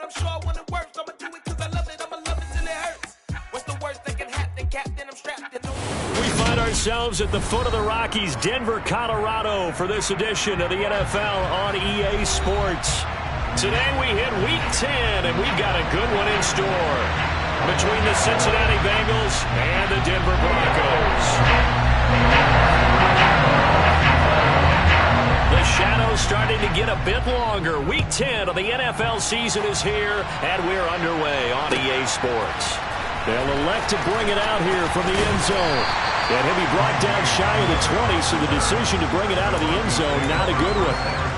I'm sure I want it worse. I'ma do it because I love it. I'ma love it till it hurts. What's the worst that can happen, Captain? I'm strapped in. We find ourselves at the foot of the Rockies, Denver, Colorado, for this edition of the NFL on EA Sports. Today we hit Week 10, and we've got a good one in store between the Cincinnati Bengals and the Denver Broncos. The shadow's starting to get a bit longer. Week 10 of the NFL season is here, and we're underway on EA Sports. They'll elect to bring it out here from the end zone. And he'll be brought down shy of the 20, so the decision to bring it out of the end zone, not a good one.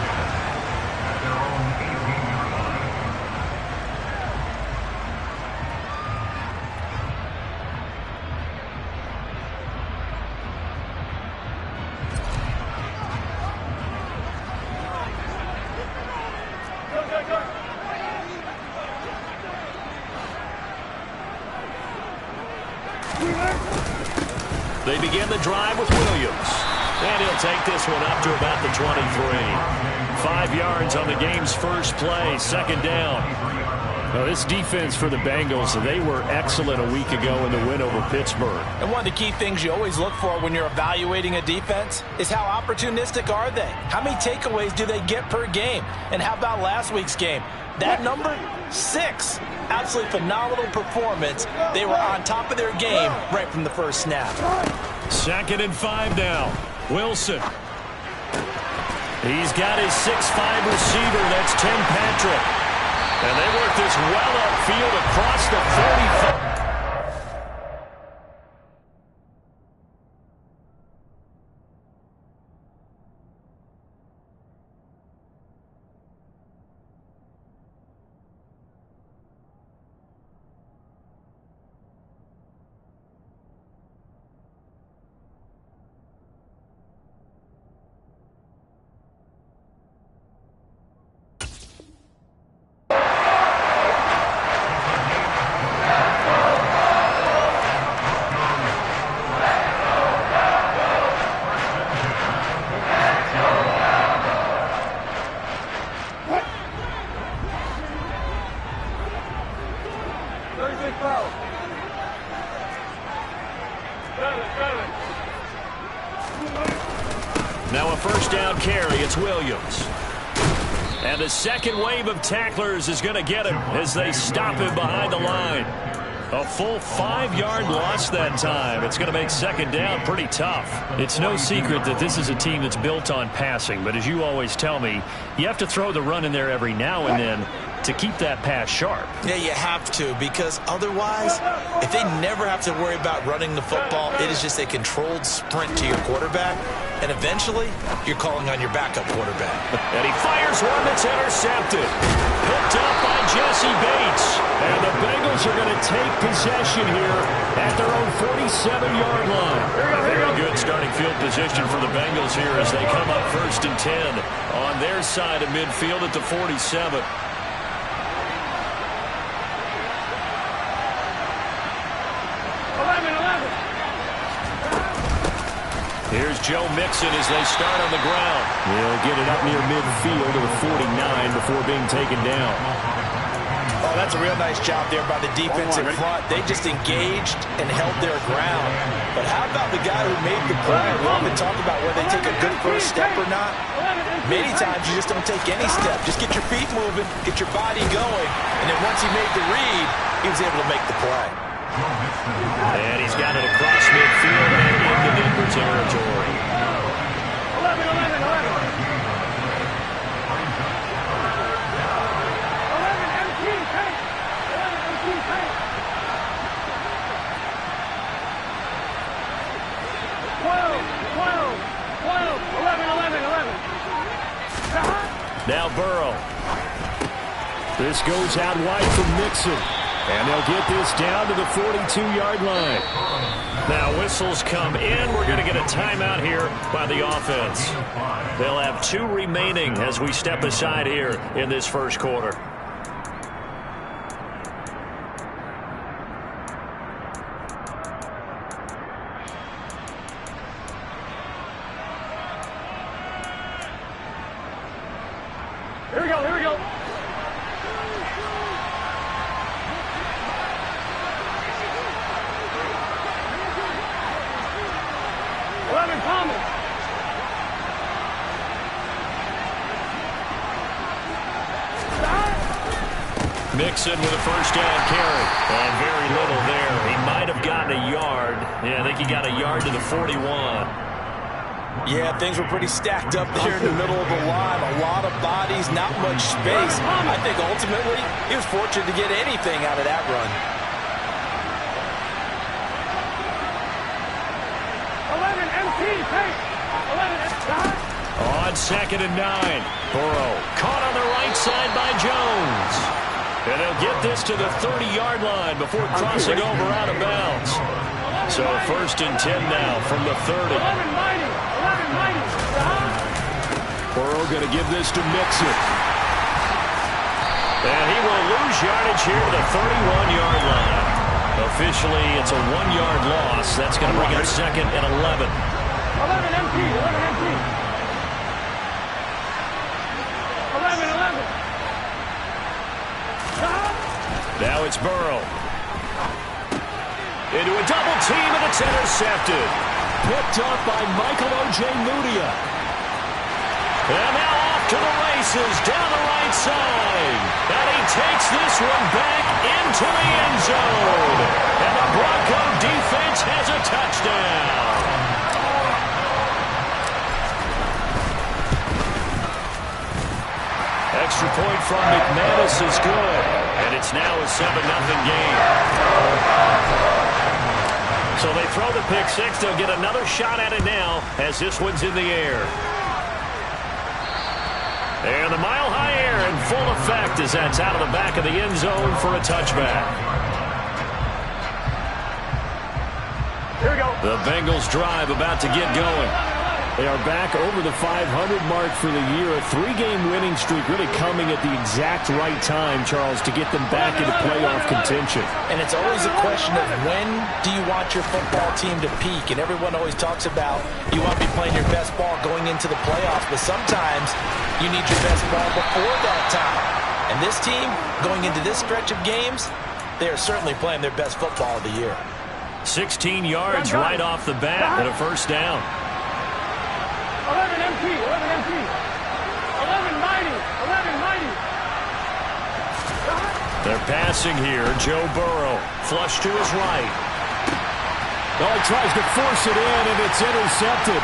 They begin the drive with Williams. And he'll take this one up to about the 23. 5 yards on the game's first play, second down. Now, this defense for the Bengals, they were excellent a week ago in the win over Pittsburgh. And one of the key things you always look for when you're evaluating a defense is how opportunistic are they? How many takeaways do they get per game? And how about last week's game? That number, 6. Absolutely phenomenal performance. They were on top of their game right from the first snap. 2nd and 5 now. Wilson. He's got his 6'5 receiver. That's Tim Patrick. And they work this well upfield across the 45. Now a first down carry. It's Williams. And the second wave of tacklers is going to get him as they stop him behind the line. A full 5-yard loss that time. It's going to make second down pretty tough. It's no secret that this is a team that's built on passing. But as you always tell me, you have to throw the run in there every now and then to keep that pass sharp. Yeah, you have to, because otherwise, if they never have to worry about running the football, it is just a controlled sprint to your quarterback, and eventually, you're calling on your backup quarterback. And he fires one that's intercepted. Picked up by Jesse Bates. And the Bengals are going to take possession here at their own 47-yard line. Very good starting field position for the Bengals here as they come up 1st and 10 on their side of midfield at the 47. Here's Joe Mixon as they start on the ground. He'll get it up near midfield to the 49 before being taken down. Oh, that's a real nice job there by the defense in front. They just engaged and held their ground. But how about the guy who made the play? We often talk about whether they take a good first step or not. Many times you just don't take any step. Just get your feet moving, get your body going. And then once he made the read, he was able to make the play. And he's got it across midfield and into Denver territory. 11. Now Burrow. This goes out wide from Mixon. And they'll get this down to the 42-yard line. Now whistles come in. We're going to get a timeout here by the offense. They'll have 2 remaining as we step aside here in this first quarter. Here we go, here we go. Mixon with a first down carry. And very little there. He might have gotten a yard. Yeah, I think he got a yard to the 41. Yeah, things were pretty stacked up there in the middle of the line. A lot of bodies, not much space. I think ultimately he was fortunate to get anything out of that run. 11 MT, hey! 11 MT. On 2nd and 9. Burrow caught on the right side by Jones. And they'll get this to the 30-yard line before crossing over out of bounds. So 1st and 10 now from the 30. 11 mighty. Burrow going to give this to Mixon. And he will lose yardage here to the 31-yard line. Officially, it's a 1-yard loss. That's going to bring up 2nd and 11. 11 MT, 11 MT. 11. Now it's Burrow. Into a double team, and it's intercepted. Picked up by Michael Ojemudia. And now off to the races down the right side. And he takes this one back into the end zone. And the Bronco defense has a touchdown. Extra point from McManus is good. And it's now a 7-0 game. So they throw the pick six. They'll get another shot at it now as this one's in the air. And the mile-high air in full effect as that's out of the back of the end zone for a touchback. Here we go. The Bengals drive about to get going. They are back over the 500 mark for the year. A 3-game winning streak really coming at the exact right time, Charles, to get them back into playoff contention. And it's always a question of when do you want your football team to peak? And everyone always talks about you want to be playing your best ball going into the playoffs, but sometimes you need your best ball before that time. And this team, going into this stretch of games, they are certainly playing their best football of the year. 16 yards right off the bat and a first down. 11 MT, 11 MT. 11 mighty, 11 mighty. They're passing here. Joe Burrow, flush to his right. Oh, he tries to force it in, and it's intercepted.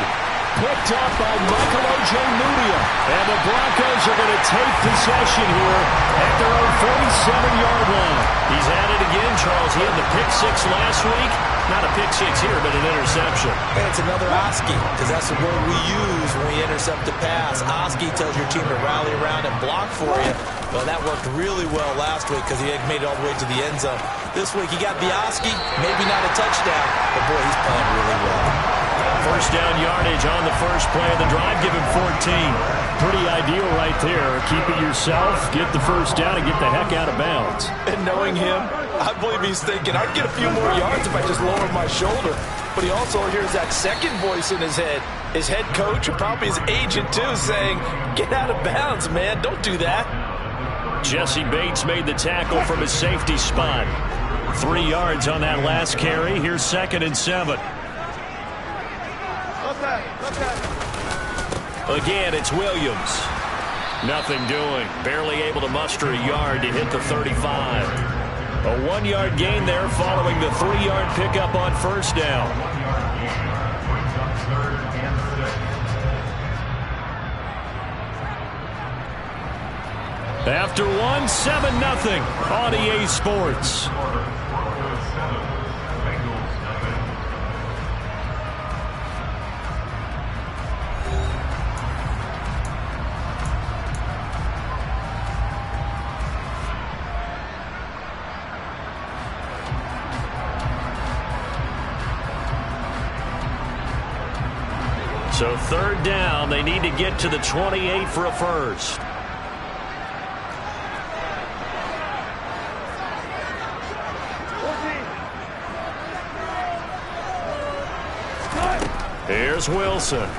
Picked up by Michael Ojemudia. And the Broncos are going to take possession here at their own 47-yard line. He's at it again, Charles. He had the pick six last week. Not a pick six here, but an interception. And it's another Oski, because that's the word we use when we intercept a pass. Oski tells your team to rally around and block for you. Well, that worked really well last week because he had made it all the way to the end zone. This week, he got the Oski, maybe not a touchdown, but boy, he's playing really well. First down yardage on the first play of the drive. Give him 14. Pretty ideal right there. Keep it yourself, get the first down, and get the heck out of bounds. And knowing him, I believe he's thinking, I'd get a few more yards if I just lower my shoulder. But he also hears that second voice in his head. His head coach and probably his agent, too, saying, get out of bounds, man. Don't do that. Jesse Bates made the tackle from his safety spot. 3 yards on that last carry. Here's 2nd and 7. Again, it's Williams. Nothing doing. Barely able to muster a yard to hit the 35. A 1-yard gain there following the 3-yard pickup on first down. After one, 7-0 on EA Sports. So 3rd down, they need to get to the 28 for a first. Here's Wilson. And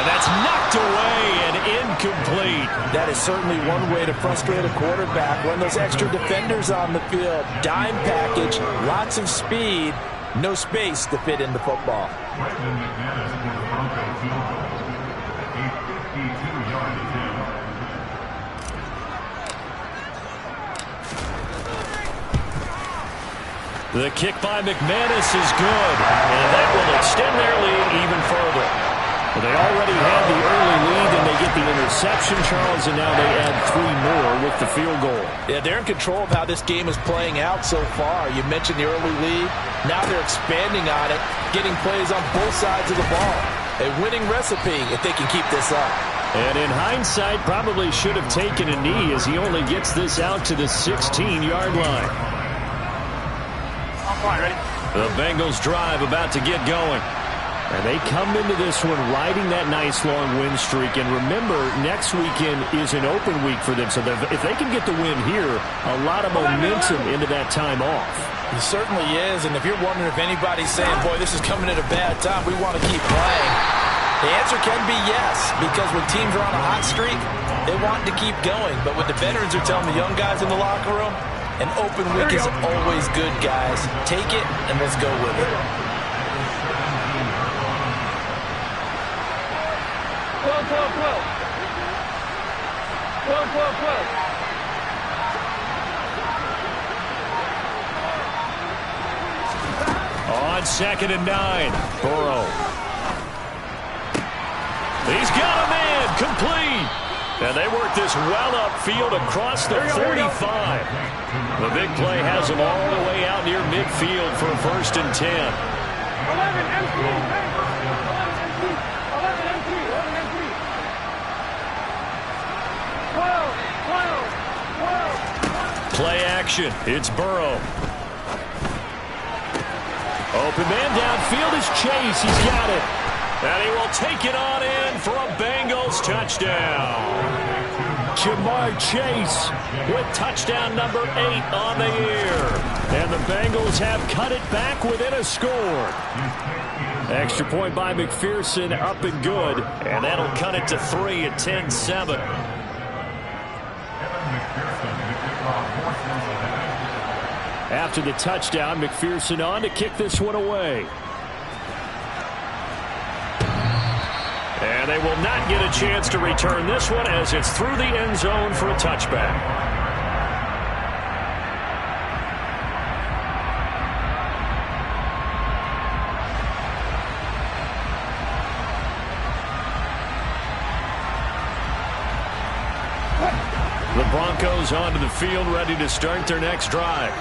that's knocked away and incomplete. That is certainly one way to frustrate a quarterback. Run those extra defenders on the field. Dime package, lots of speed, no space to fit in the football. The kick by McManus is good, and that will extend their lead even further. Well, they already had the early lead, and they get the interception, Charles, and now they add 3 more with the field goal. Yeah, they're in control of how this game is playing out so far. You mentioned the early lead. Now they're expanding on it, getting plays on both sides of the ball. A winning recipe if they can keep this up. And in hindsight, probably should have taken a knee as he only gets this out to the 16-yard line. Ready? The Bengals drive about to get going. And they come into this one riding that nice long win streak. And remember, next weekend is an open week for them. So if they can get the win here, a lot of momentum into that time off. It certainly is. And if you're wondering if anybody's saying, boy, this is coming at a bad time, we want to keep playing, the answer can be yes. Because when teams are on a hot streak, they want to keep going. But what the veterans are telling the young guys in the locker room, an open week is always good, guys. Take it, and let's go with it. 12, 12, 12. 12, 12, 12. On 2nd and 9, Burrow. He's got a man, complete. And they work this well upfield across the 45. The big play has them all the way out near midfield for a 1st and 10. 11 empty. 11 empty. 11 empty. 11 empty. 12, 12, 12. Play action. It's Burrow. Open man downfield is Chase. He's got it. And he will take it on in for a Bengals touchdown. Jamar Chase with touchdown number 8 on the year. And the Bengals have cut it back within a score. Extra point by McPherson, up and good. And that'll cut it to 3 at 10-7. After the touchdown, McPherson on to kick this one away. And they will not get a chance to return this one as it's through the end zone for a touchback. The Broncos onto the field, ready to start their next drive.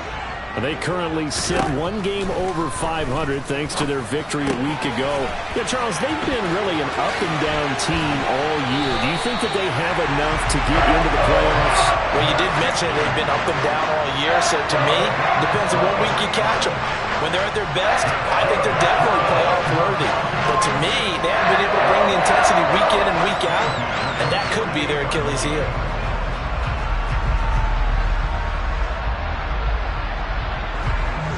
They currently sit 1 game over 500 thanks to their victory a week ago. Yeah, Charles, they've been really an up-and-down team all year. Do you think that they have enough to get into the playoffs? Well, you did mention they've been up and down all year, so to me, it depends on what week you catch them. When they're at their best, I think they're definitely playoff worthy. But to me, they haven't been able to bring the intensity week in and week out, and that could be their Achilles heel.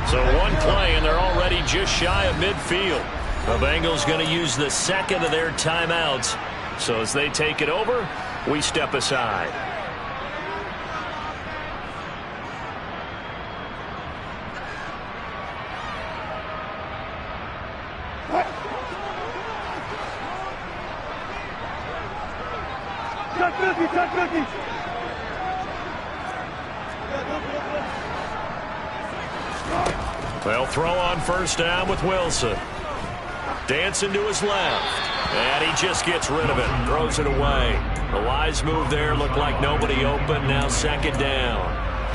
So 1 play, and they're already just shy of midfield. The Bengals going to use the 2nd of their timeouts. So as they take it over, we step aside. Touch 50, touch 50. They'll throw on 1st down with Wilson. Dancing to his left. And he just gets rid of it. Throws it away. The wise move there. Looked like nobody open. Now 2nd down.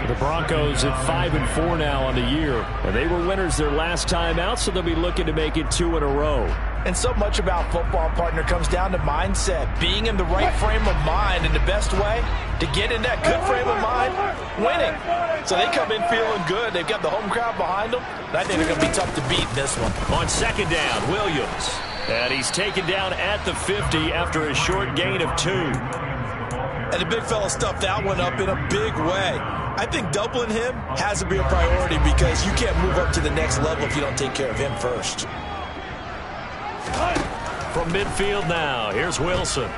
The Broncos at 5-4 now on the year. And they were winners their last time out, so they'll be looking to make it 2 in a row. And so much about football, partner, comes down to mindset. Being in the right frame of mind, and the best way to get in that good frame of mind, winning. So they come in feeling good. They've got the home crowd behind them. And I think they're going to be tough to beat in this one. On 2nd down, Williams. And he's taken down at the 50 after a short gain of 2. And the big fella stuffed that one up in a big way. I think doubling him has to be a priority because you can't move up to the next level if you don't take care of him first. From midfield now, here's Wilson.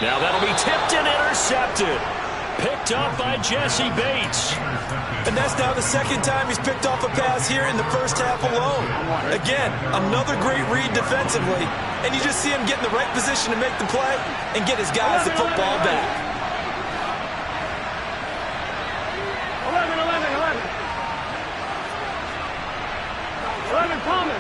Now that'll be tipped and intercepted. Picked up by Jesse Bates. And that's now the 2nd time he's picked off a pass here in the first half alone. Again, another great read defensively. And you just see him get in the right position to make the play and get his guys the football back. 11, 11, 11. 11, Thomas.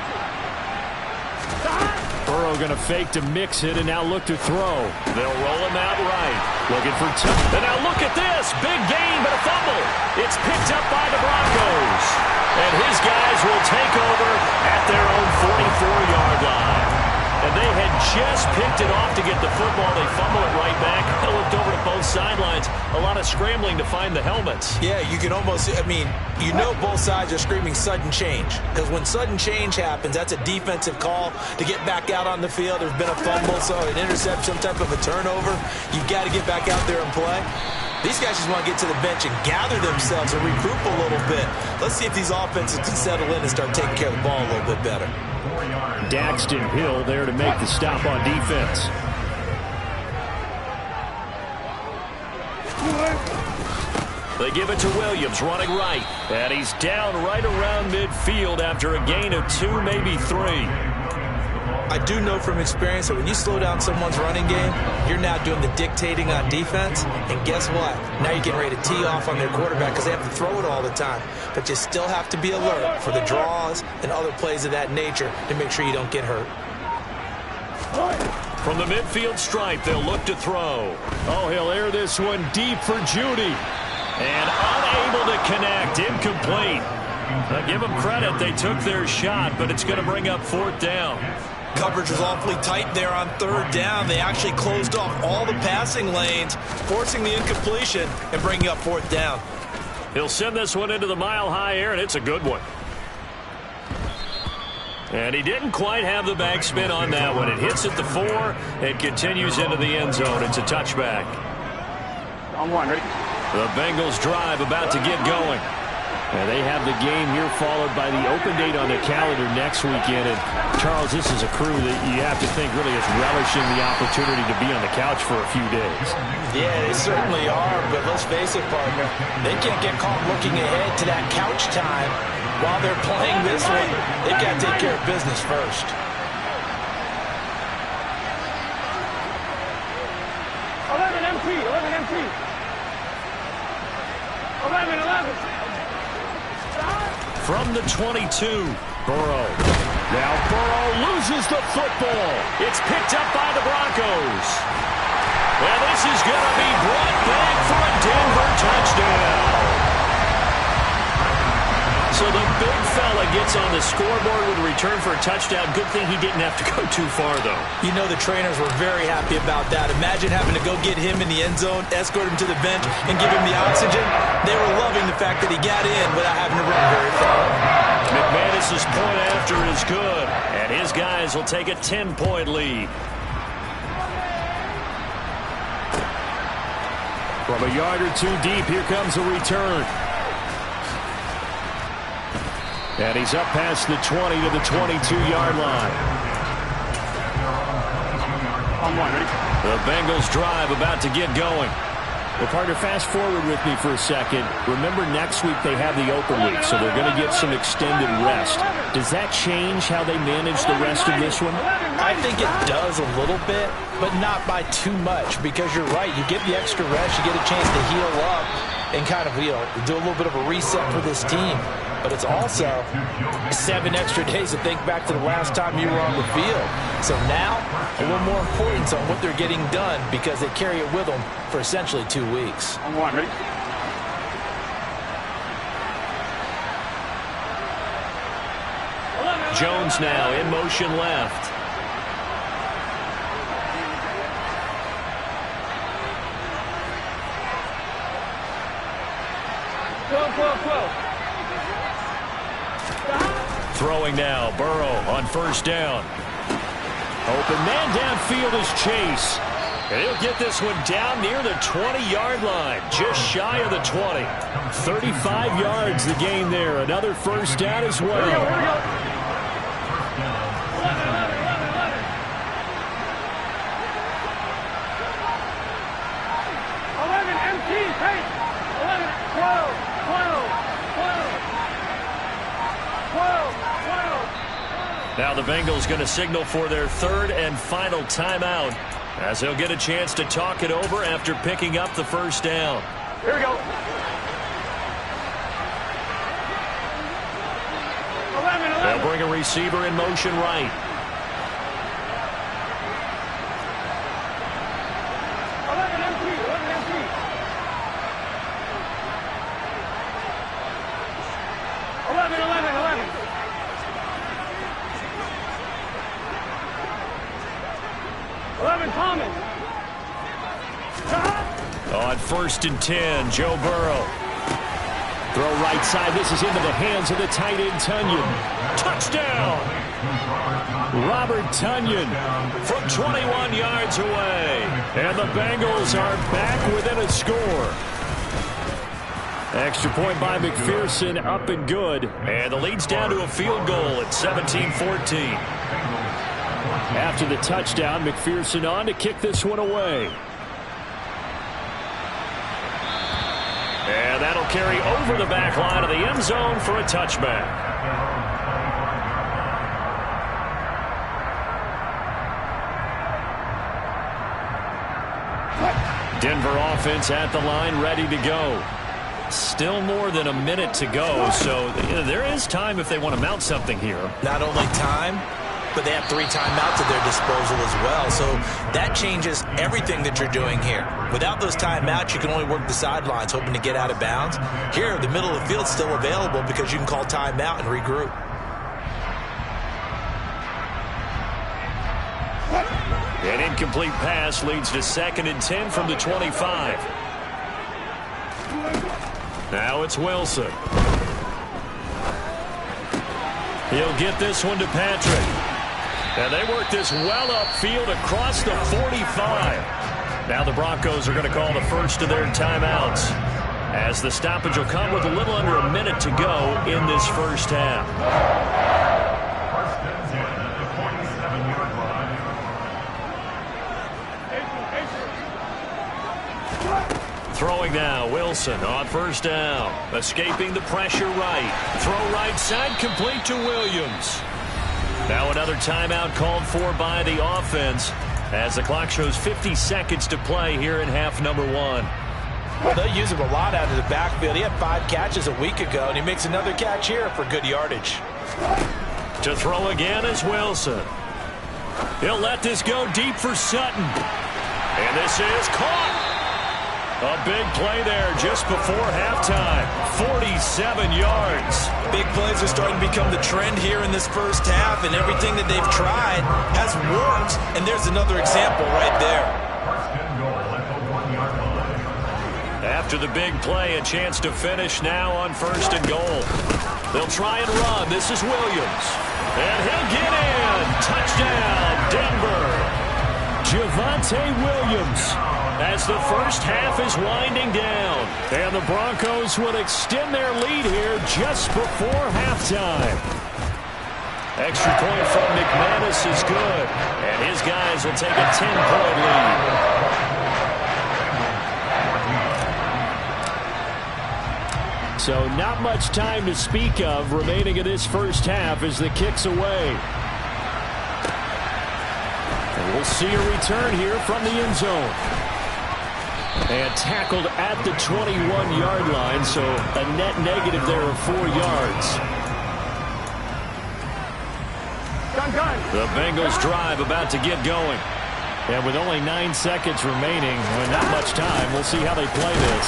Burrow going to fake to mix it and now look to throw. They'll roll him out right. Looking for two. And now look at this. Big gain, but a fumble. It's picked up by the Broncos. And his guys will take over at their own 44-yard line. And they had just picked it off to get the football. They fumble it right back. I looked over to both sidelines. A lot of scrambling to find the helmets. Yeah, you can almost, you know both sides are screaming sudden change. Because when sudden change happens, that's a defensive call to get back out on the field. There's been a fumble, so an interception, some type of a turnover. You've got to get back out there and play. These guys just want to get to the bench and gather themselves and regroup a little bit. Let's see if these offenses can settle in and start taking care of the ball a little bit better. Daxton Hill there to make the stop on defense. They give it to Williams, running right. And he's down right around midfield after a gain of 2, maybe 3. I do know from experience that when you slow down someone's running game, you're now doing the dictating on defense. And guess what? Now you're getting ready to tee off on their quarterback because they have to throw it all the time. But you still have to be alert for the draws and other plays of that nature to make sure you don't get hurt. From the midfield stripe, they'll look to throw. Oh, he'll air this one deep for Judy. And unable to connect. Incomplete. Give them credit. They took their shot, but it's going to bring up 4th down. Coverage was awfully tight there on 3rd down. They actually closed off all the passing lanes, forcing the incompletion and bringing up 4th down. He'll send this one into the mile-high air, and it's a good one. And he didn't quite have the backspin on that one. It hits at the 4 and continues into the end zone. It's a touchback. On 1, ready? The Bengals drive about to get going. And they have the game here followed by the open date on the calendar next weekend. And, Charles, this is a crew that you have to think really is relishing the opportunity to be on the couch for a few days. Yeah, they certainly are, but let's face it, partner. They can't get caught looking ahead to that couch time while they're playing this one. They've got to take care of business first. 11 MT, 11 MT. 11. From the 22, Burrow. Now Burrow loses the football. It's picked up by the Broncos. And this is going to be brought back for a Denver touchdown. So the big fella gets on the scoreboard with a return for a touchdown. Good thing he didn't have to go too far, though. You know the trainers were very happy about that. Imagine having to go get him in the end zone, escort him to the bench, and give him the oxygen. They were loving the fact that he got in without having to run very far. McManus's point after is good, and his guys will take a 10-point lead. From a yard or 2 deep, here comes a return. And he's up past the 20 to the 22-yard line. On 1, ready? The Bengals drive about to get going. Well, partner, fast forward with me for a second. Remember, next week they have the open week, so they're going to get some extended rest. Does that change how they manage the rest of this one? I think it does a little bit, but not by too much, because you're right. You get the extra rest, you get a chance to heal up and kind of, do a little bit of a reset for this team. But it's also 7 extra days to think back to the last time you were on the field. So now, a little more importance on what they're getting done because they carry it with them for essentially 2 weeks. On 1, ready? Jones now in motion left. Throwing now, Burrow on 1st down. Open man downfield is Chase. And he'll get this one down near the 20-yard line, just shy of the 20. 35 yards the gain there. Another 1st down as well. Here we go. 11 MT, take. 11, 12. Now the Bengals going to signal for their 3rd and final timeout as they'll get a chance to talk it over after picking up the 1st down. Here we go. 11. They'll bring a receiver in motion right. 11 M3, 11 M3. 11, 11, 11. 11 Thomas. On 1st and 10, Joe Burrow. Throw right side. This is into the hands of the tight end, Tonyan. Touchdown! Robert Tonyan from 21 yards away. And the Bengals are back within a score. Extra point by McPherson, up and good. And the lead's down to a field goal at 17-14. After the touchdown, McPherson on to kick this one away. And that'll carry over the back line of the end zone for a touchback. Denver offense at the line, ready to go. Still more than a minute to go, so there is time if they want to mount something here. Not only time, but they have 3 timeouts at their disposal as well. So that changes everything that you're doing here. Without those timeouts, you can only work the sidelines, hoping to get out of bounds. Here, the middle of the field's still available because you can call timeout and regroup. An incomplete pass leads to 2nd and 10 from the 25. Now it's Wilson. He'll get this one to Patrick. And they work this well upfield across the 45. Now the Broncos are going to call the first of their timeouts, as the stoppage will come with a little under a minute to go in this first half. Throwing now, Wilson on 1st down. Escaping the pressure right. Throw right side, complete to Williams. Now another timeout called for by the offense, as the clock shows 50 seconds to play here in half number 1. Well, they'll use him a lot out of the backfield. He had 5 catches a week ago, and he makes another catch here for good yardage. To throw again is Wilson. He'll let this go deep for Sutton. And this is caught. A big play there just before halftime. 47 yards. Big plays are starting to become the trend here in this first half, and everything that they've tried has worked. And there's another example right there. After the big play, a chance to finish now on 1st and goal. They'll try and run. This is Williams. And he'll get in. Touchdown, Denver. Javonte Williams, as the first half is winding down. And the Broncos will extend their lead here just before halftime. Extra point from McManus is good. And his guys will take a 10-point lead. So not much time to speak of remaining in this first half as the kick's away. And we'll see a return here from the end zone. And tackled at the 21-yard line, so a net negative there of 4 yards. The Bengals drive about to get going. And with only 9 seconds remaining, and not much time, we'll see how they play this.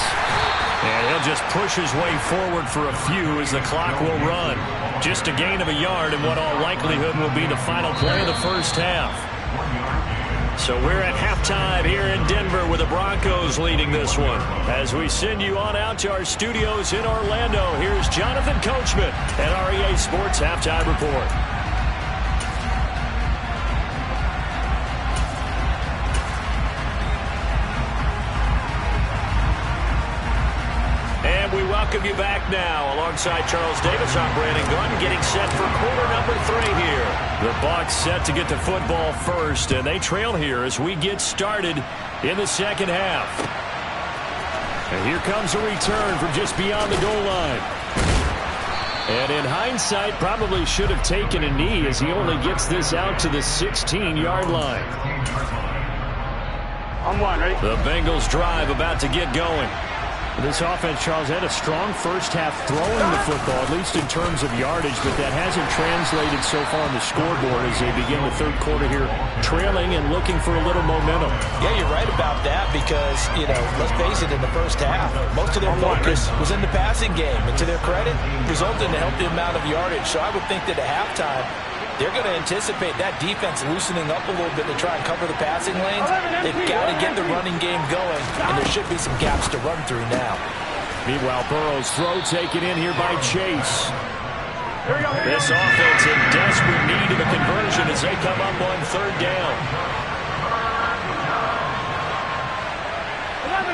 And he'll just push his way forward for a few as the clock will run. Just a gain of a yard in what all likelihood will be the final play of the first half. So we're at halftime here in Denver with the Broncos leading this one. As we send you on out to our studios in Orlando, here's Jonathan Coachman at REA Sports Halftime Report. We welcome you back now alongside Charles Davis. I'm Brandon Gunn, getting set for quarter number 3 here. The Bucs set to get the football first, and they trail here as we get started in the second half. And here comes a return from just beyond the goal line. And in hindsight, probably should have taken a knee as he only gets this out to the 16-yard line. I'm one, ready? The Bengals drive about to get going. This offense, Charles, had a strong first half throwing the football, at least in terms of yardage, but that hasn't translated so far on the scoreboard as they begin the third quarter here, trailing and looking for a little momentum. Yeah, you're right about that because, let's face it, in the first half, most of their focus was in the passing game. And to their credit, resulted in a healthy amount of yardage. So I would think that at halftime, they're going to anticipate that defense loosening up a little bit to try and cover the passing lanes. They've got to get the running game going, and there should be some gaps to run through now. Meanwhile, Burrow's throw taken in here by Chase. This offense in desperate need of a conversion as they come up on third down.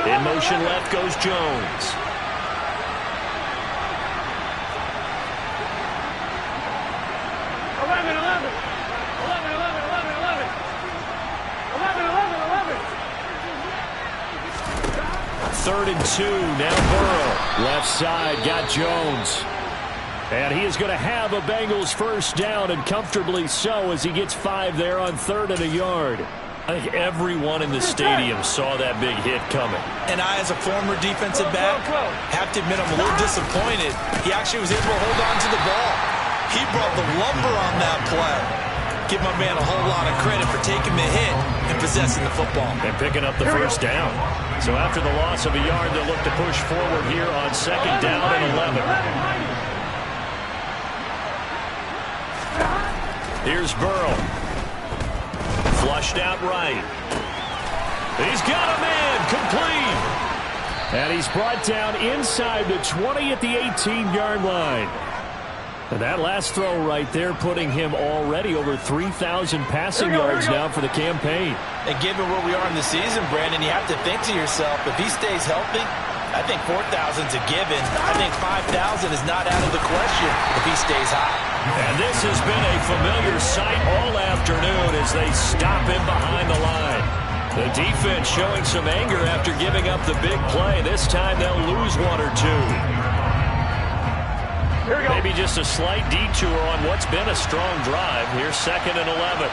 In motion left goes Jones. Third and 2, now Burrow. Left side, got Jones. And he is going to have a Bengals first down, and comfortably so as he gets 5 there on 3rd and a yard. I think everyone in the stadium saw that big hit coming. And I, as a former defensive back, have to admit I'm a little disappointed. He actually was able to hold on to the ball. He brought the lumber on that play. Give my man a whole lot of credit for taking the hit and possessing the football. And picking up the first down. So after the loss of a yard, they'll look to push forward here on 2nd down and 11. Here's Burrow. Flushed out right. He's got a man complete. And he's brought down inside the 20 at the 18-yard line. And that last throw right there putting him already over 3,000 passing yards now for the campaign. And given where we are in the season, Brandon, you have to think to yourself, if he stays healthy, I think 4,000's a given. I think 5,000 is not out of the question if he stays high. And this has been a familiar sight all afternoon as they stop him behind the line. The defense showing some anger after giving up the big play. This time they'll lose 1 or 2. Maybe just a slight detour on what's been a strong drive. Here's 2nd and 11.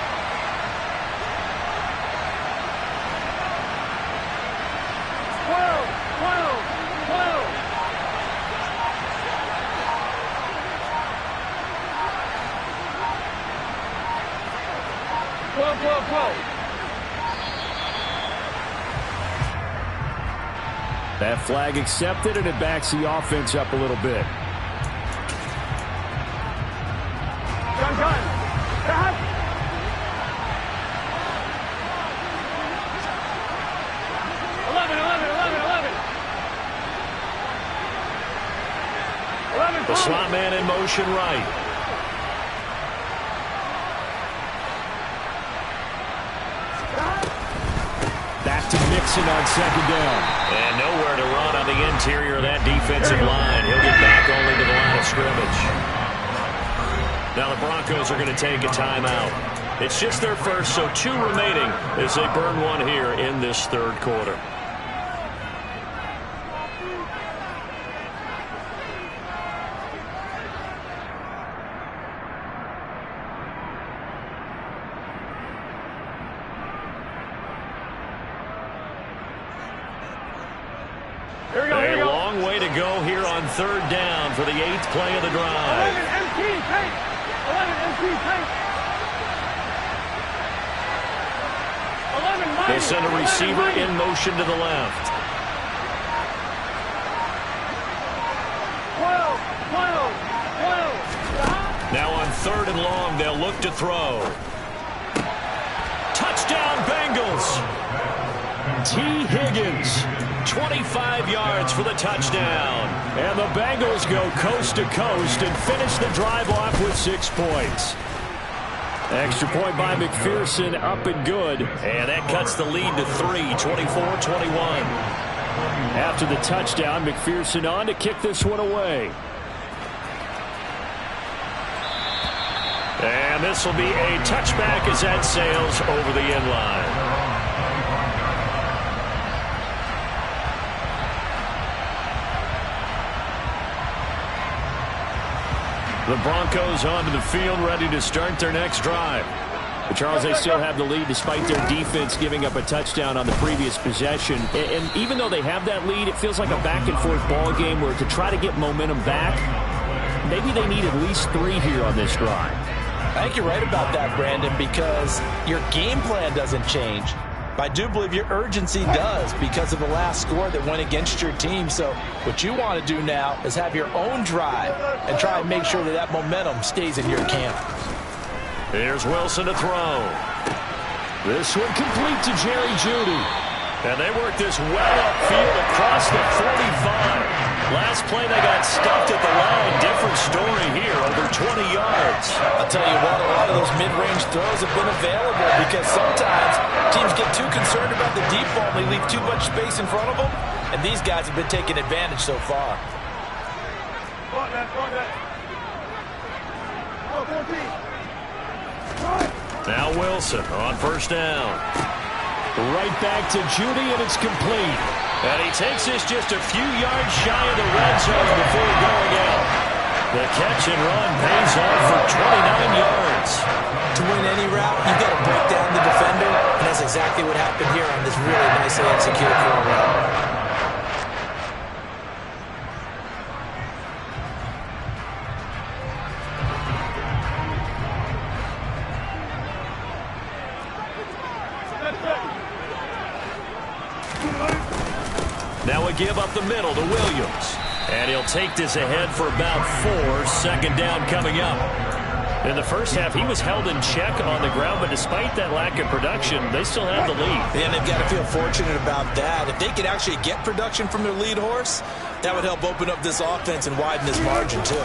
That flag accepted, and it backs the offense up a little bit. The slot man in motion right. Back to Mixon on 2nd down. And nowhere to run on the interior of that defensive line. He'll get back only to the line of scrimmage. Now the Broncos are going to take a timeout. It's just their first, so 2 remaining as they burn 1 here in this third quarter. A long way to go here on 3rd down for the 8th play of the drive. 11 They send a receiver in motion to the left. 12. Now on 3rd and long, they'll look to throw. Touchdown, Bengals! T. Higgins, 25 yards for the touchdown. And the Bengals go coast to coast and finish the drive off with 6 points. Extra point by McPherson, up and good. And that cuts the lead to 3, 24-21. After the touchdown, McPherson on to kick this one away. And this will be a touchback as that sails over the end line. The Broncos onto the field, ready to start their next drive. But Charles, they still have the lead despite their defense giving up a touchdown on the previous possession. And even though they have that lead, it feels like a back-and-forth ball game where to try to get momentum back, maybe they need at least 3 here on this drive. I think you're right about that, Brandon, because your game plan doesn't change. I do believe your urgency does because of the last score that went against your team. So what you want to do now is have your own drive and try and make sure that that momentum stays in your camp. Here's Wilson to throw. This one complete to Jerry Jeudy. And they work this well upfield across the 45. Last play they got stuffed at the line. Different story here, over 20 yards. I'll tell you what, a lot of those mid-range throws have been available because sometimes teams get too concerned about the deep ball and they leave too much space in front of them, and these guys have been taking advantage so far. Now Wilson on first down. Right back to Jeudy, and it's complete. And he takes this just a few yards shy of the red zone before going out. The catch and run pays off for 29 yards. To win any route, you've got to break down the defender, and that's exactly what happened here on this really nicely executed curl route. Now a give up the middle to Williams. And he'll take this ahead for about 4. Second down coming up. In the first half, he was held in check on the ground, but despite that lack of production, they still have the lead. And they've got to feel fortunate about that. If they could actually get production from their lead horse, that would help open up this offense and widen this margin, too.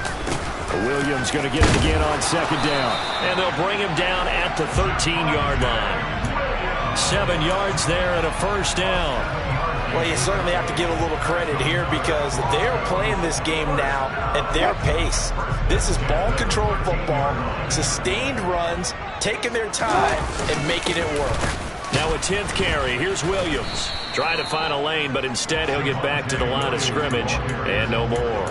Williams going to get it again on second down. And they'll bring him down at the 13-yard line. 7 yards there and a first down. Well, you certainly have to give a little credit here because they are playing this game now at their pace. This is ball control football, sustained runs, taking their time, and making it work. Now a 10th carry. Here's Williams. Trying to find a lane, but instead he'll get back to the line of scrimmage. And no more.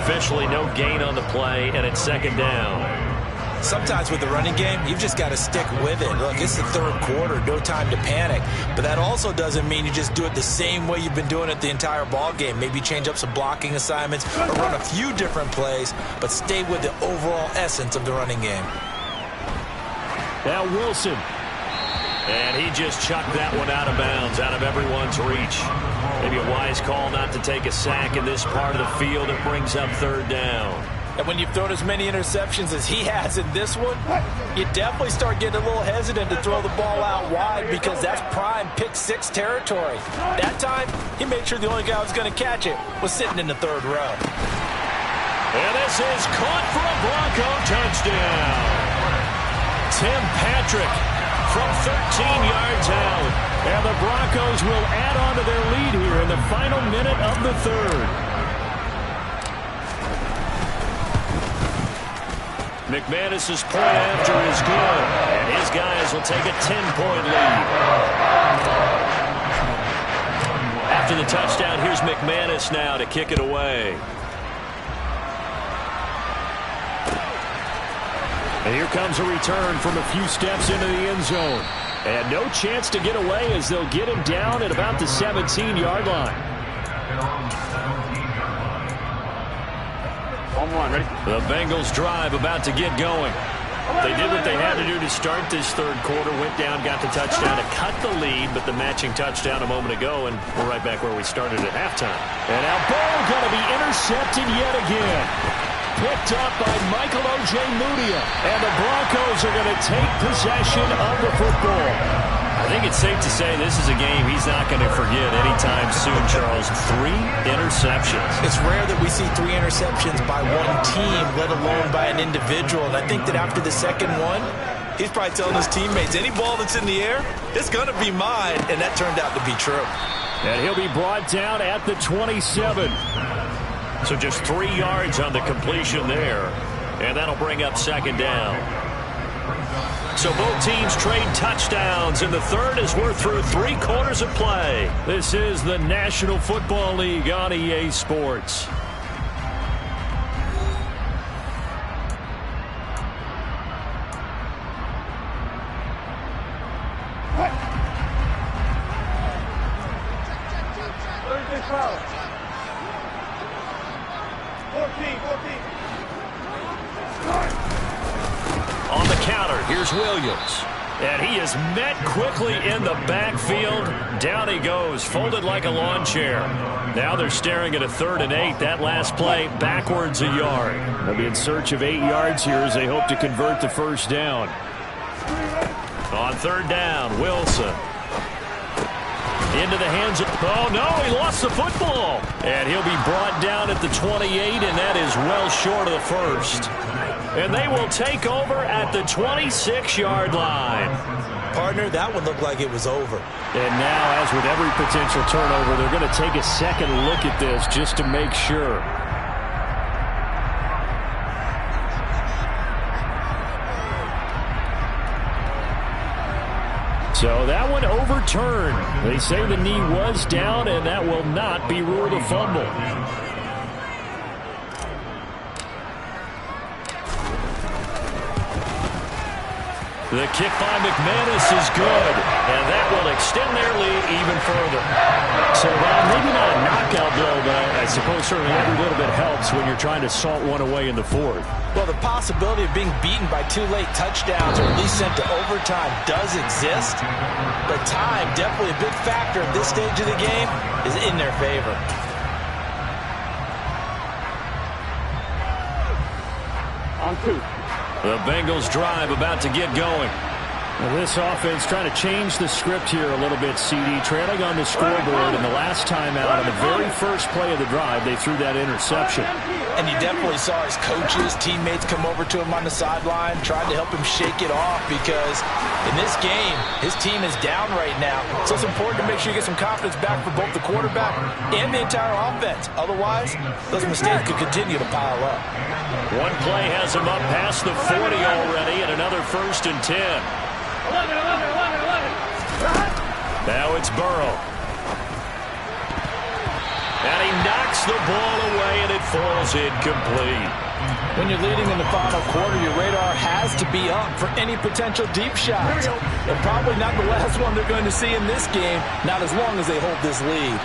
Officially no gain on the play, and it's second down. Sometimes with the running game, you've just got to stick with it. Look, it's the third quarter, no time to panic. But that also doesn't mean you just do it the same way you've been doing it the entire ball game. Maybe change up some blocking assignments or run a few different plays, but stay with the overall essence of the running game. Now Wilson. And he just chucked that one out of bounds, out of everyone's reach. Maybe a wise call not to take a sack in this part of the field. It brings up third down. And when you've thrown as many interceptions as he has in this one, you definitely start getting a little hesitant to throw the ball out wide because that's prime pick six territory. That time, he made sure the only guy who was going to catch it was sitting in the third row. And this is caught for a Bronco touchdown. Tim Patrick from 13 yards out. And the Broncos will add on to their lead here in the final minute of the third. McManus's point after is good, and his guys will take a 10-point lead. After the touchdown, here's McManus now to kick it away. And here comes a return from a few steps into the end zone. And no chance to get away as they'll get him down at about the 17-yard line. Ready? The Bengals drive about to get going. They did what they had to do to start this third quarter, went down, got the touchdown to cut the lead, but the matching touchdown a moment ago, and we're right back where we started at halftime. And now ball going to be intercepted yet again. Picked up by Michael Ojemudia. And the Broncos are going to take possession of the football. I think it's safe to say this is a game he's not going to forget anytime soon, Charles. 3 interceptions. It's rare that we see 3 interceptions by one team, let alone by an individual. And I think that after the second one, he's probably telling his teammates, any ball that's in the air, it's going to be mine. And that turned out to be true. And he'll be brought down at the 27. So just 3 yards on the completion there. And that'll bring up second down. So both teams trade touchdowns, and the third as we're through 3 quarters of play. This is the National Football League on EA Sports. Big foul. 14. On the counter, here's Williams. And he is met quickly in the backfield. Down he goes, folded like a lawn chair. Now they're staring at a 3rd and 8. That last play, backwards a yard. They'll be in search of 8 yards here as they hope to convert the first down. On 3rd down, Wilson. Into the hands of... Oh, no, he lost the football. And he'll be brought down at the 28, and that is well short of the first. And they will take over at the 26-yard line. Partner, that one looked like it was over. And now, as with every potential turnover, they're going to take a second look at this just to make sure. So that one overturned. They say the knee was down, and that will not be ruled a fumble. The kick by McManus is good, and that will extend their lead even further. So, well, maybe not a knockout blow, but I suppose certainly every little bit helps when you're trying to salt one away in the 4th. Well, the possibility of being beaten by 2 late touchdowns or at least sent to overtime does exist, but time, definitely a big factor at this stage of the game, is in their favor. On 2. The Bengals drive about to get going. Well, this offense trying to change the script here a little bit, CD. Trailing on the scoreboard, and the last time out on the very first play of the drive, they threw that interception. And you definitely saw his coaches, teammates come over to him on the sideline, trying to help him shake it off because in this game, his team is down right now. So it's important to make sure you get some confidence back for both the quarterback and the entire offense. Otherwise, those mistakes could continue to pile up. One play has him up past the 40 already, and another 1st and 10. 11. Now it's Burrow. And he knocks the ball away, and it falls incomplete. When you're leading in the final quarter, your radar has to be up for any potential deep shots. And probably not the last one they're going to see in this game, not as long as they hold this lead.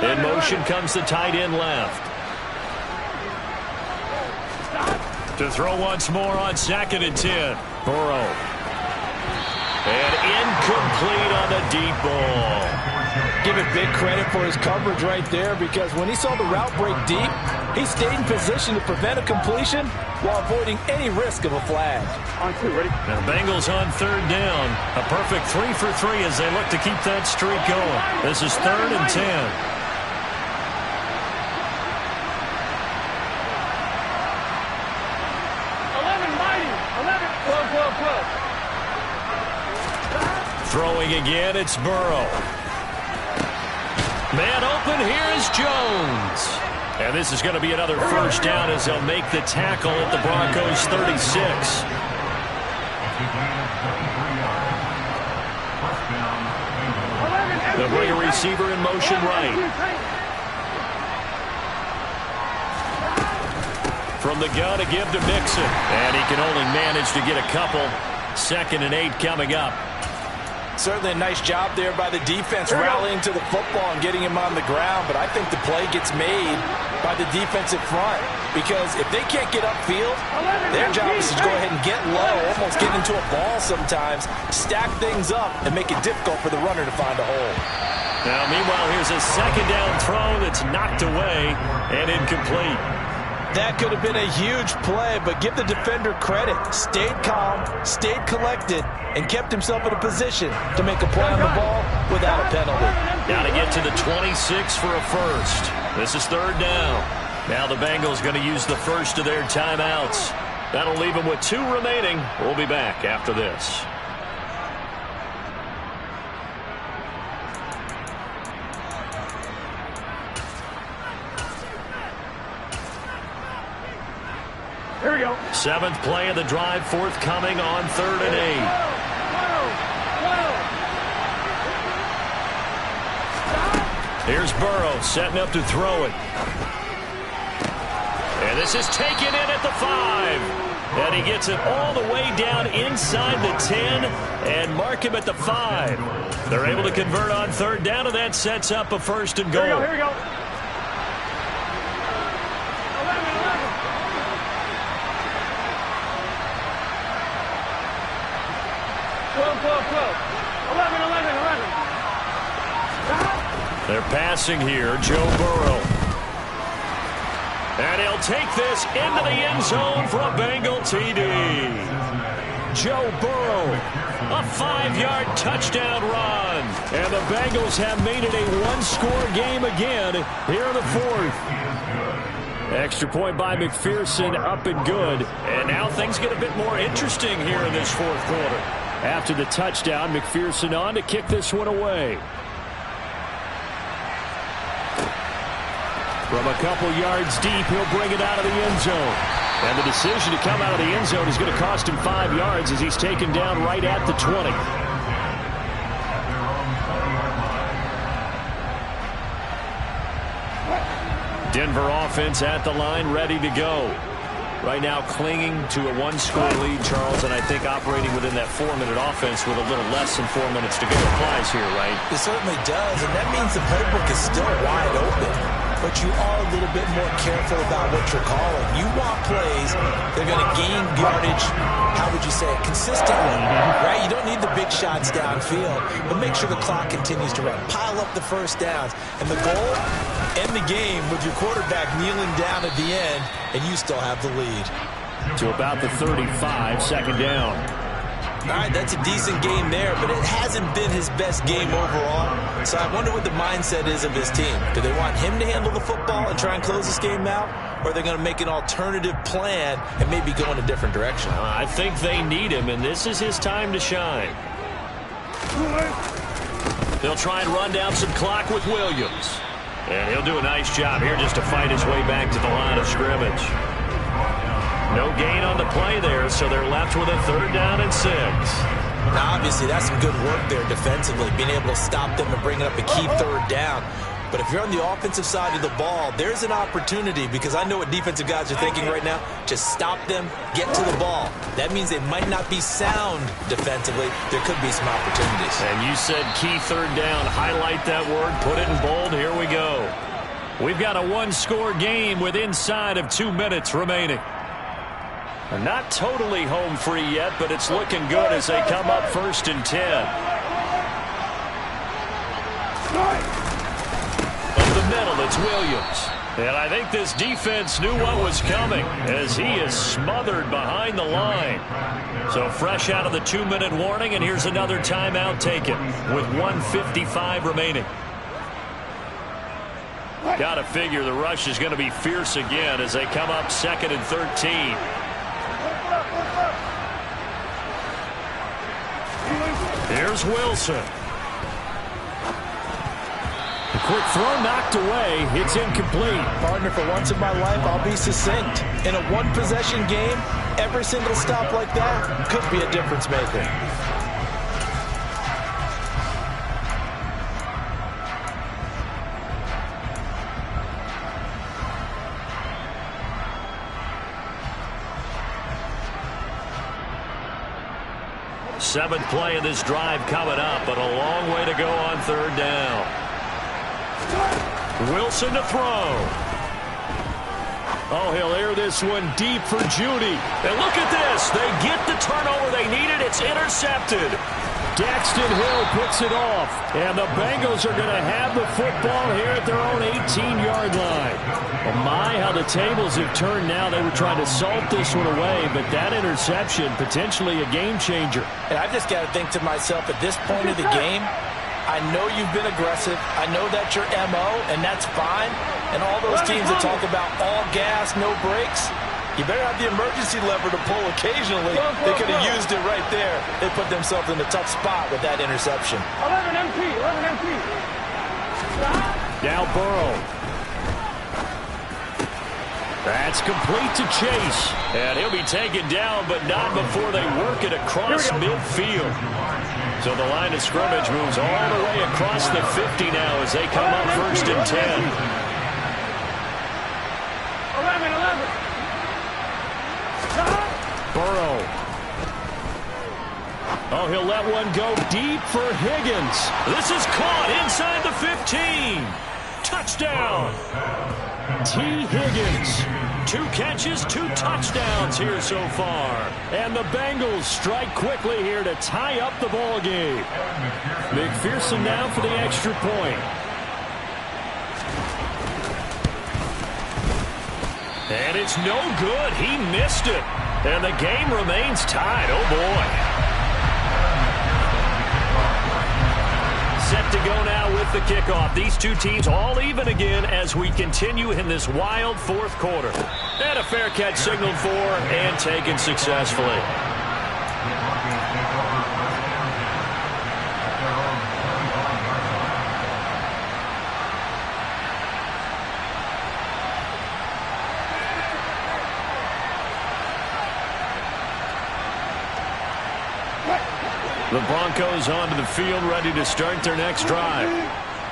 In motion comes the tight end left. To throw once more on 2nd and 10. Burrow. And incomplete on the deep ball. Give it big credit for his coverage right there because when he saw the route break deep, he stayed in position to prevent a completion while avoiding any risk of a flag. On 2, ready? Now Bengals on 3rd down. A perfect 3 for 3 as they look to keep that streak going. This is 3rd and 10. Throwing again, it's Burrow. Man open, here is Jones. And this is going to be another 1st down as they'll make the tackle at the Broncos 36. They'll bring a receiver in motion right. From the gun to give to Mixon. And he can only manage to get a couple. 2nd and 8 coming up. Certainly a nice job there by the defense rallying to the football and getting him on the ground, but I think the play gets made by the defensive front because if they can't get upfield, their job is to go ahead and get low, almost get into a ball sometimes, stack things up, and make it difficult for the runner to find a hole. Now, meanwhile, here's a 2nd down throw that's knocked away and incomplete. That could have been a huge play, but give the defender credit. Stayed calm, stayed collected, and kept himself in a position to make a play on the ball without a penalty. Got to get to the 26 for a 1st. This is 3rd down. Now the Bengals going to use the first of their timeouts. That'll leave them with 2 remaining. We'll be back after this. Here we go. 7th play of the drive forthcoming on 3rd and 8. Here's Burrow setting up to throw it. And this is taken in at the 5. And he gets it all the way down inside the 10 and mark him at the 5. They're able to convert on third down, and that sets up a first and goal. Here we go. 11. 11. They're passing here. Joe Burrow. And he'll take this into the end zone for a Bengal TD. Joe Burrow, a 5-yard touchdown run. And the Bengals have made it a one-score game again here in the fourth. Extra point by McPherson, up and good. And now things get a bit more interesting here in this fourth quarter. After the touchdown, McPherson on to kick this one away. From a couple yards deep, he'll bring it out of the end zone. And the decision to come out of the end zone is going to cost him 5 yards as he's taken down right at the 20. Denver offense at the line, ready to go. Right now clinging to a one-score lead, Charles, and I think operating within that 4-minute offense with a little less than 4 minutes to go applies here, right? It certainly does, and that means the playbook is still wide open. But you are a little bit more careful about what you're calling. You want plays that are going to gain yardage, how would you say it, consistently, right? You don't need the big shots downfield, but make sure the clock continues to run. Pile up the first downs. And the goal, end the game with your quarterback kneeling down at the end, and you still have the lead. To about the 35, second down. All right, that's a decent game there, but it hasn't been his best game overall. So I wonder what the mindset is of his team. Do they want him to handle the football and try and close this game out? Or are they going to make an alternative plan and maybe go in a different direction? I think they need him, and this is his time to shine. They'll try and run down some clock with Williams. And he'll do a nice job here just to fight his way back to the line of scrimmage. No gain on the play there, so they're left with a 3rd down and 6. Now, obviously, that's some good work there defensively, being able to stop them and bring up a key 3rd down. But if you're on the offensive side of the ball, there's an opportunity, because I know what defensive guys are thinking right now. Just stop them, get to the ball. That means they might not be sound defensively. There could be some opportunities. And you said key 3rd down. Highlight that word, put it in bold. Here we go. We've got a one-score game with inside of 2 minutes remaining. Not totally home free yet, but it's looking good as they come up 1st and 10. Up the middle, it's Williams. And I think this defense knew what was coming as he is smothered behind the line. So fresh out of the 2-minute warning, and here's another timeout taken with 1:55 remaining. Got to figure the rush is going to be fierce again as they come up 2nd and 13. Here's Wilson. The quick throw knocked away. It's incomplete. Partner, for once in my life, I'll be succinct. In a one-possession game, every single stop like that could be a difference maker. Seventh play of this drive coming up, but a long way to go on 3rd down. Wilson to throw. Oh, he'll air this one deep for Judy. And look at this. They get the turnover they needed. It's intercepted. Daxton Hill picks it off. And the Bengals are going to have the football here at their own 18-yard line. Oh my, how the tables have turned now. They were trying to salt this one away, but that interception, potentially a game changer. And I just got to think to myself, at this point of the game, I know you've been aggressive. I know that's your MO, and that's fine. And all those teams that talk about all gas, no brakes, you better have the emergency lever to pull occasionally. They could have used it right there. They put themselves in a tough spot with that interception. 11 MT. Now Burrow. That's complete to Chase. And he'll be taken down, but not before they work it across midfield. So the line of scrimmage moves all the way across the 50 now as they come up 1st and 10. 11. Burrow. Oh, he'll let one go deep for Higgins. This is caught inside the 15. Touchdown. T. Higgins. 2 catches, 2 touchdowns here so far. And the Bengals strike quickly here to tie up the ball game. McPherson now for the extra point. And it's no good. He missed it. And the game remains tied. Oh, boy. Set to go now with the kickoff. These two teams all even again as we continue in this wild 4th quarter. And a fair catch signaled for and taken successfully. The Broncos onto the field, ready to start their next drive.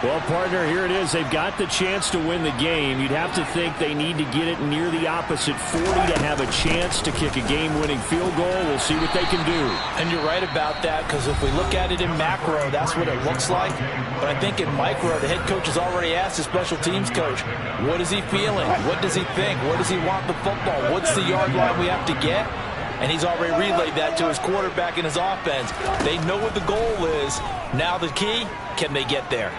Well, partner, here it is. They've got the chance to win the game. You'd have to think they need to get it near the opposite 40 to have a chance to kick a game-winning field goal. We'll see what they can do. And you're right about that, because if we look at it in macro, that's what it looks like. But I think in micro, the head coach has already asked the special teams coach, what is he feeling? What does he think? Where does he want the football? What's the yard line we have to get? And he's already relayed that to his quarterback and his offense. They know what the goal is. Now the key, can they get there?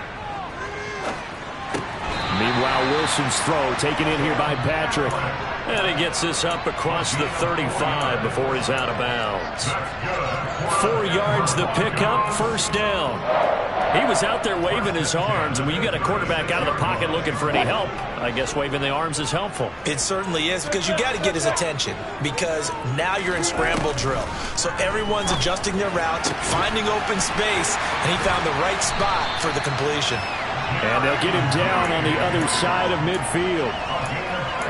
Meanwhile, Wilson's throw taken in here by Patrick. And he gets this up across the 35 before he's out of bounds. 4 yards the pickup, 1st down. He was out there waving his arms, and when you got a quarterback out of the pocket looking for any help, I guess waving the arms is helpful. It certainly is, because you got to get his attention, because now you're in scramble drill. So everyone's adjusting their routes, finding open space, and he found the right spot for the completion. And they'll get him down on the other side of midfield.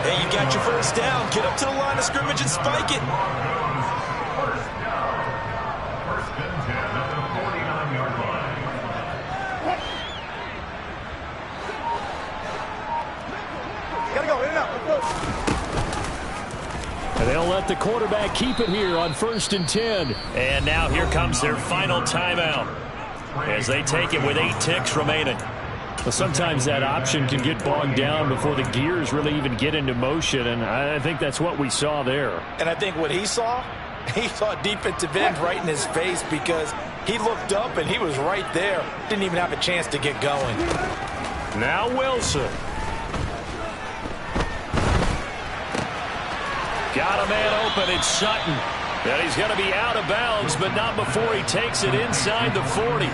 Hey, you got your 1st down. Get up to the line of scrimmage and spike it. And they'll let the quarterback keep it here on 1st and 10. And now here comes their final timeout as they take it with 8 ticks remaining. Well, sometimes that option can get bogged down before the gears really even get into motion, and I think that's what we saw there. And I think what he saw defensive end right in his face, because he looked up and he was right there. Didn't even have a chance to get going. Now Wilson. Got a man open. It's Sutton. And he's going to be out of bounds, but not before he takes it inside the 40.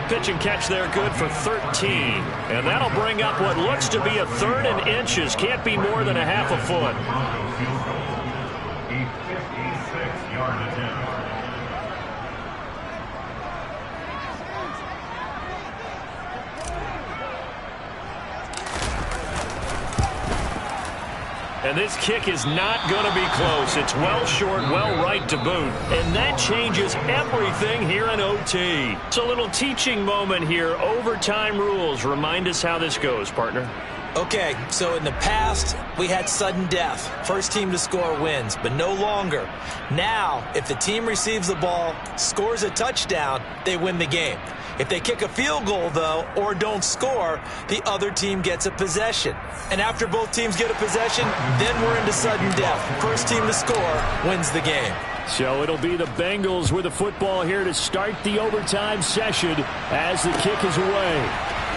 Pitch and catch there, good for 13. And that'll bring up what looks to be a 3rd and inches. Can't be more than a half a foot. And this kick is not going to be close. It's well short, well right to boot. And that changes everything here in OT. It's a little teaching moment here. Overtime rules. Remind us how this goes, partner. Okay, so in the past, we had sudden death. 1st team to score wins, but no longer. Now, if the team receives the ball, scores a touchdown, they win the game. If they kick a field goal, though, or don't score, the other team gets a possession. And after both teams get a possession, then we're into sudden death. 1st team to score wins the game. So it'll be the Bengals with the football here to start the overtime session as the kick is away.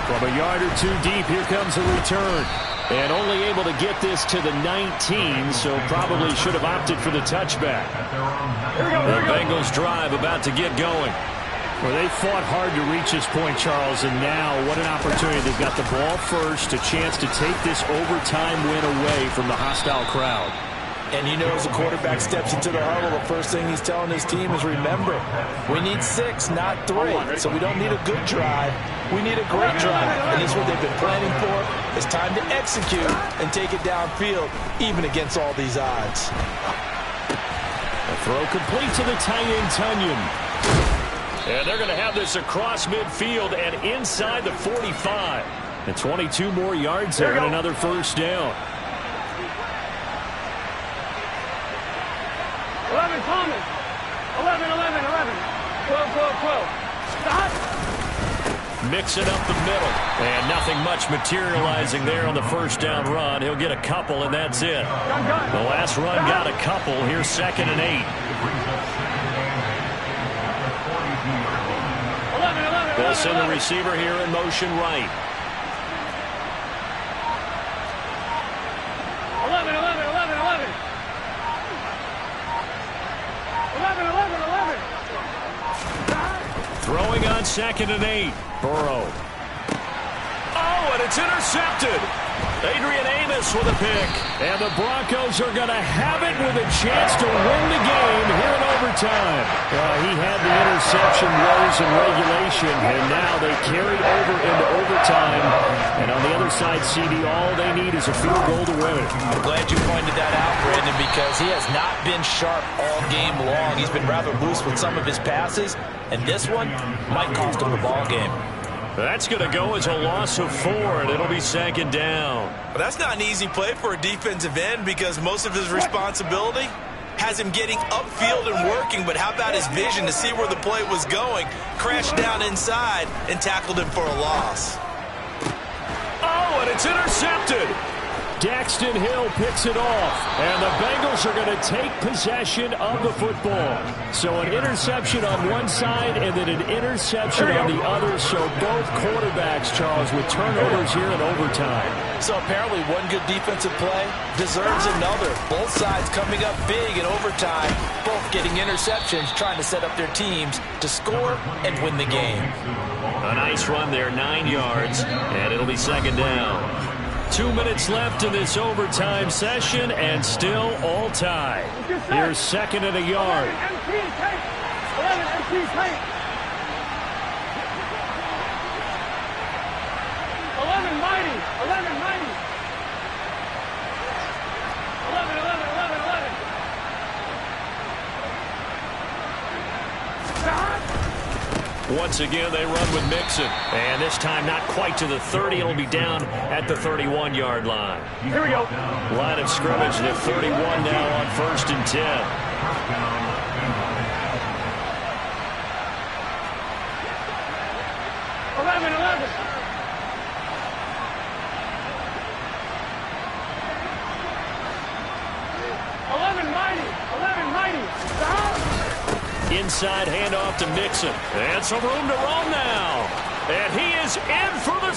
From a yard or 2 deep, here comes the return. And only able to get this to the 19, so probably should have opted for the touchback. The Bengals drive about to get going. Well, they fought hard to reach this point, Charles, and now what an opportunity. They've got the ball first, a chance to take this overtime win away from the hostile crowd. And you know, as the quarterback steps into the huddle, the first thing he's telling his team is, remember, we need 6, not 3. So we don't need a good drive. We need a great drive. And this is what they've been planning for. It's time to execute and take it downfield, even against all these odds. A throw complete to the tight end, Tunyon. And they're going to have this across midfield and inside the 45. And 22 more yards there and another first down. 11, Thomas. 11, 11, 11. 12, 12, 12. Stop. Mixing up the middle. And nothing much materializing there on the first down run. He'll get a couple, and that's it. The last run got a couple. Here's 2nd and 8. 11, 11, They'll send the receiver here in motion right. 11, 11, 11, 11. 11, 11, 11. Throwing on 2nd and 8. Burrow. Oh, and it's intercepted. Adrian Amos with a pick. And the Broncos are going to have it with a chance to win the game here in overtime. He had the interception woes in regulation, and now they carry over into overtime. And on the other side, CD, all they need is a field goal to win it. I'm glad you pointed that out, Brandon, because he has not been sharp all game long. He's been rather loose with some of his passes, and this one might cost him the ball game. That's going to go as a loss of 4, and it'll be 2nd down. Well, that's not an easy play for a defensive end because most of his responsibility has him getting upfield and working, but how about his vision to see where the play was going, crashed down inside, and tackled him for a loss. Oh, and it's intercepted. Daxton Hill picks it off, and the Bengals are going to take possession of the football. So an interception on one side and then an interception on the other. So both quarterbacks, Charles, with turnovers here in overtime. So apparently one good defensive play deserves another. Both sides coming up big in overtime, both getting interceptions, trying to set up their teams to score and win the game. A nice run there, 9 yards, and it'll be 2nd down. 2 minutes left in this overtime session, and still all tied. Here's 2nd and a yard. 11, empty, take. 11, mighty. 11, mighty. 11, 11, 11, 11. Stop. Once again, they run with Mixon. And this time not quite to the 30. It'll be down at the 31-yard line. Here we go. Line of scrimmage at 31 now on 1st and 10. 11, 11. 11, mighty. 11, mighty. Stop. Inside handoff to Mixon. And some room to roam now. And he is in for the